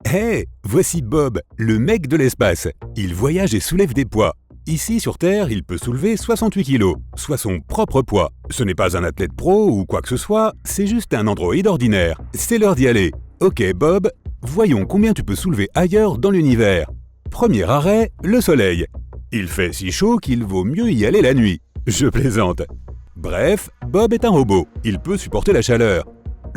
Hé, voici Bob, le mec de l'espace. Il voyage et soulève des poids. Ici, sur Terre, il peut soulever 68 kilos, soit son propre poids. Ce n'est pas un athlète pro ou quoi que ce soit, c'est juste un androïde ordinaire. C'est l'heure d'y aller. Ok Bob, voyons combien tu peux soulever ailleurs dans l'univers. Premier arrêt, le soleil. Il fait si chaud qu'il vaut mieux y aller la nuit. Je plaisante. Bref, Bob est un robot, il peut supporter la chaleur.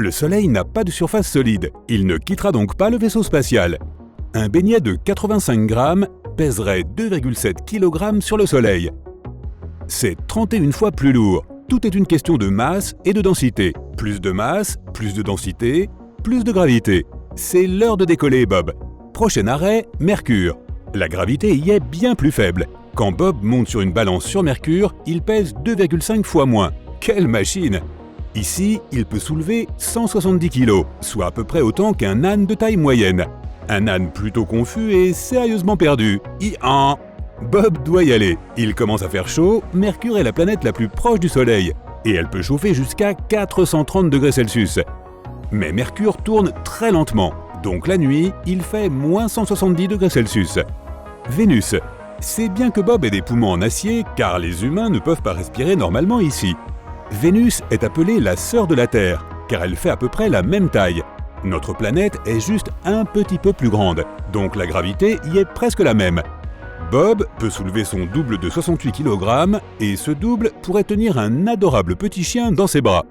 Le soleil n'a pas de surface solide, il ne quittera donc pas le vaisseau spatial. Un beignet de 85 grammes pèserait 2,7 kg sur le soleil. C'est 31 fois plus lourd. Tout est une question de masse et de densité. Plus de masse, plus de densité, plus de gravité. C'est l'heure de décoller, Bob. Prochain arrêt, Mercure. La gravité y est bien plus faible. Quand Bob monte sur une balance sur Mercure, il pèse 2,5 fois moins. Quelle machine! Ici, il peut soulever 170 kg, soit à peu près autant qu'un âne de taille moyenne. Un âne plutôt confus et sérieusement perdu. Bob doit y aller. Il commence à faire chaud, Mercure est la planète la plus proche du Soleil, et elle peut chauffer jusqu'à 430 degrés Celsius. Mais Mercure tourne très lentement, donc la nuit, il fait moins 170 degrés Celsius. Vénus. C'est bien que Bob ait des poumons en acier, car les humains ne peuvent pas respirer normalement ici. Vénus est appelée la sœur de la Terre, car elle fait à peu près la même taille. Notre planète est juste un petit peu plus grande, donc la gravité y est presque la même. Bob peut soulever son double de 68 kg, et ce double pourrait tenir un adorable petit chien dans ses bras.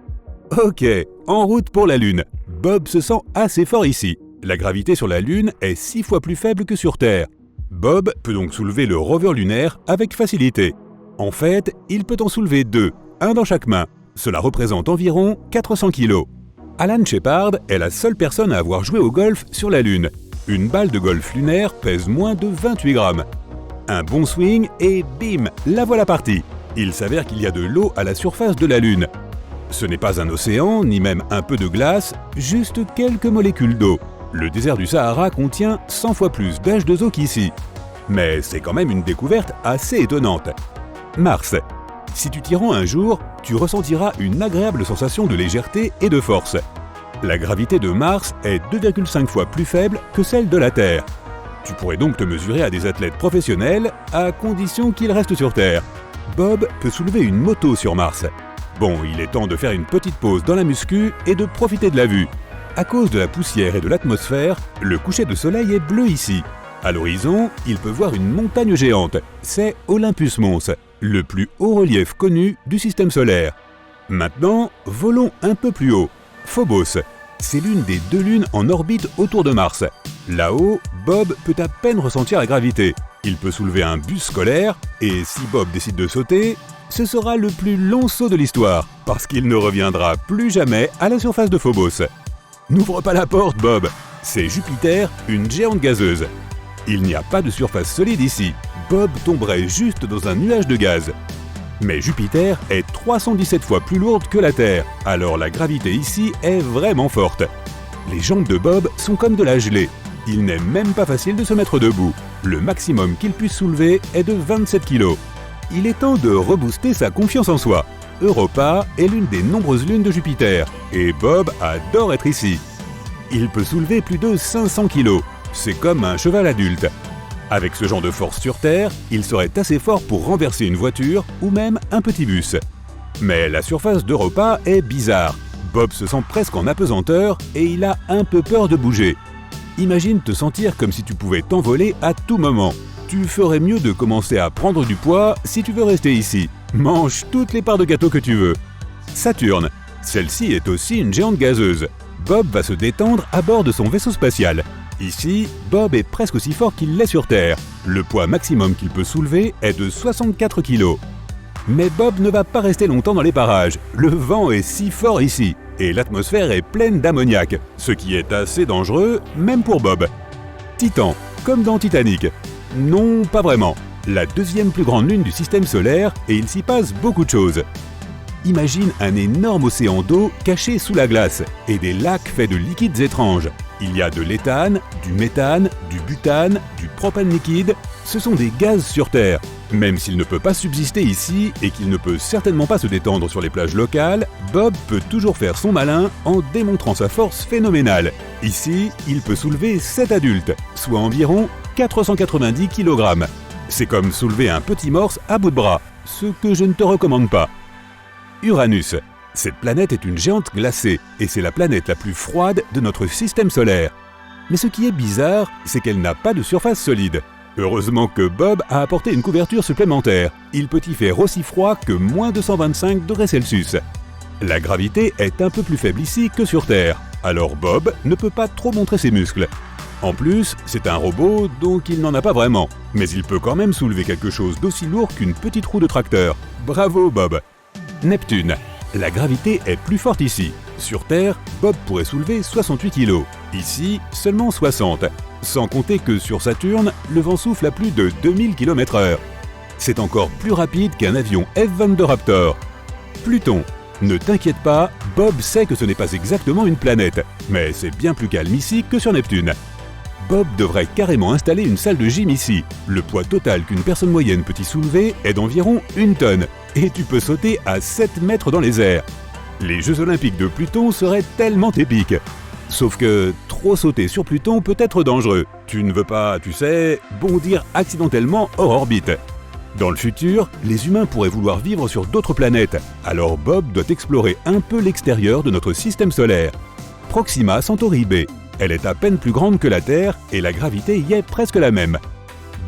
Ok, en route pour la Lune. Bob se sent assez fort ici. La gravité sur la Lune est 6 fois plus faible que sur Terre. Bob peut donc soulever le rover lunaire avec facilité. En fait, il peut en soulever 2, un dans chaque main. Cela représente environ 400 kg. Alan Shepard est la seule personne à avoir joué au golf sur la Lune. Une balle de golf lunaire pèse moins de 28 grammes. Un bon swing et bim, la voilà partie. Il s'avère qu'il y a de l'eau à la surface de la Lune. Ce n'est pas un océan, ni même un peu de glace, juste quelques molécules d'eau. Le désert du Sahara contient 100 fois plus d'H2O qu'ici. Mais c'est quand même une découverte assez étonnante. Mars. Si tu t'y rends un jour, tu ressentiras une agréable sensation de légèreté et de force. La gravité de Mars est 2,5 fois plus faible que celle de la Terre. Tu pourrais donc te mesurer à des athlètes professionnels, à condition qu'ils restent sur Terre. Bob peut soulever une moto sur Mars. Bon, il est temps de faire une petite pause dans la muscu et de profiter de la vue. À cause de la poussière et de l'atmosphère, le coucher de soleil est bleu ici. À l'horizon, il peut voir une montagne géante. C'est Olympus Mons, le plus haut relief connu du système solaire. Maintenant, volons un peu plus haut. Phobos. C'est l'une des 2 lunes en orbite autour de Mars. Là-haut, Bob peut à peine ressentir la gravité. Il peut soulever un bus scolaire, et si Bob décide de sauter, ce sera le plus long saut de l'histoire, parce qu'il ne reviendra plus jamais à la surface de Phobos. N'ouvre pas la porte, Bob. C'est Jupiter, une géante gazeuse. Il n'y a pas de surface solide ici. Bob tomberait juste dans un nuage de gaz. Mais Jupiter est 317 fois plus lourde que la Terre, alors la gravité ici est vraiment forte. Les jambes de Bob sont comme de la gelée. Il n'est même pas facile de se mettre debout. Le maximum qu'il puisse soulever est de 27 kg. Il est temps de rebooster sa confiance en soi. Europa est l'une des nombreuses lunes de Jupiter, et Bob adore être ici. Il peut soulever plus de 500 kg. C'est comme un cheval adulte. Avec ce genre de force sur Terre, il serait assez fort pour renverser une voiture ou même un petit bus. Mais la surface d'Europa est bizarre. Bob se sent presque en apesanteur et il a un peu peur de bouger. Imagine te sentir comme si tu pouvais t'envoler à tout moment. Tu ferais mieux de commencer à prendre du poids si tu veux rester ici. Mange toutes les parts de gâteau que tu veux. Saturne. Celle-ci est aussi une géante gazeuse. Bob va se détendre à bord de son vaisseau spatial. Ici, Bob est presque aussi fort qu'il l'est sur Terre. Le poids maximum qu'il peut soulever est de 64 kg. Mais Bob ne va pas rester longtemps dans les parages. Le vent est si fort ici, et l'atmosphère est pleine d'ammoniac, ce qui est assez dangereux, même pour Bob. Titan, comme dans Titanic. Non, pas vraiment. La 2e plus grande lune du système solaire, et il s'y passe beaucoup de choses. Imagine un énorme océan d'eau caché sous la glace, et des lacs faits de liquides étranges. Il y a de l'éthane, du méthane, du butane, du propane liquide. Ce sont des gaz sur Terre. Même s'il ne peut pas subsister ici et qu'il ne peut certainement pas se détendre sur les plages locales, Bob peut toujours faire son malin en démontrant sa force phénoménale. Ici, il peut soulever 7 adultes, soit environ 490 kg. C'est comme soulever un petit morse à bout de bras, ce que je ne te recommande pas. Uranus. Cette planète est une géante glacée et c'est la planète la plus froide de notre système solaire. Mais ce qui est bizarre, c'est qu'elle n'a pas de surface solide. Heureusement que Bob a apporté une couverture supplémentaire. Il peut y faire aussi froid que moins 225 degrés Celsius. La gravité est un peu plus faible ici que sur Terre, alors Bob ne peut pas trop montrer ses muscles. En plus, c'est un robot, donc il n'en a pas vraiment. Mais il peut quand même soulever quelque chose d'aussi lourd qu'une petite roue de tracteur. Bravo Bob! Neptune. La gravité est plus forte ici. Sur Terre, Bob pourrait soulever 68 kg. Ici, seulement 60. Sans compter que sur Saturne, le vent souffle à plus de 2000 km/h. C'est encore plus rapide qu'un avion F-22 Raptor. Pluton. Ne t'inquiète pas, Bob sait que ce n'est pas exactement une planète, mais c'est bien plus calme ici que sur Neptune. Bob devrait carrément installer une salle de gym ici. Le poids total qu'une personne moyenne peut y soulever est d'environ 1 tonne, et tu peux sauter à 7 mètres dans les airs. Les Jeux Olympiques de Pluton seraient tellement épiques. Sauf que trop sauter sur Pluton peut être dangereux. Tu ne veux pas, tu sais, bondir accidentellement hors orbite. Dans le futur, les humains pourraient vouloir vivre sur d'autres planètes, alors Bob doit explorer un peu l'extérieur de notre système solaire. Proxima Centauri b. Elle est à peine plus grande que la Terre et la gravité y est presque la même.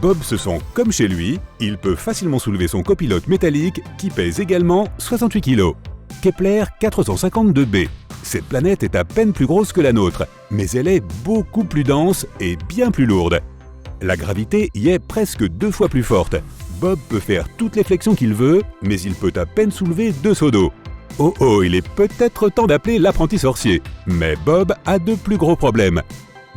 Bob se sent comme chez lui, il peut facilement soulever son copilote métallique qui pèse également 68 kg. Kepler 452 b. Cette planète est à peine plus grosse que la nôtre, mais elle est beaucoup plus dense et bien plus lourde. La gravité y est presque 2 fois plus forte. Bob peut faire toutes les flexions qu'il veut, mais il peut à peine soulever 2 seaux d'eau. Oh, il est peut-être temps d'appeler l'apprenti sorcier. Mais Bob a de plus gros problèmes.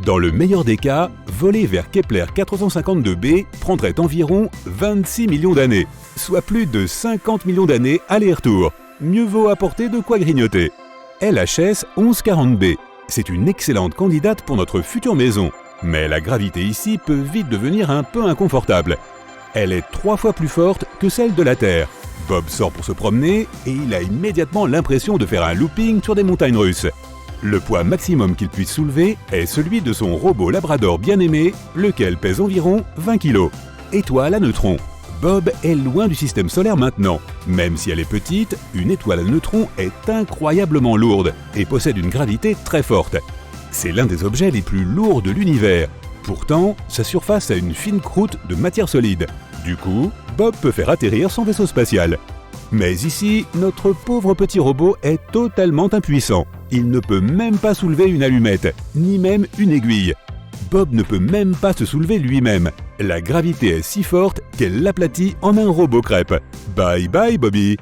Dans le meilleur des cas, voler vers Kepler 452 b prendrait environ 26 millions d'années, soit plus de 50 millions d'années aller-retour. Mieux vaut apporter de quoi grignoter. LHS 1140 b. C'est une excellente candidate pour notre future maison. Mais la gravité ici peut vite devenir un peu inconfortable. Elle est 3 fois plus forte que celle de la Terre. Bob sort pour se promener et il a immédiatement l'impression de faire un looping sur des montagnes russes. Le poids maximum qu'il puisse soulever est celui de son robot Labrador bien-aimé, lequel pèse environ 20 kg. Étoile à neutrons. Bob est loin du système solaire maintenant. Même si elle est petite, une étoile à neutrons est incroyablement lourde et possède une gravité très forte. C'est l'un des objets les plus lourds de l'univers. Pourtant, sa surface a une fine croûte de matière solide. Du coup, Bob peut faire atterrir son vaisseau spatial. Mais ici, notre pauvre petit robot est totalement impuissant. Il ne peut même pas soulever une allumette, ni même une aiguille. Bob ne peut même pas se soulever lui-même. La gravité est si forte qu'elle l'aplatit en un robot crêpe. Bye bye Bobby!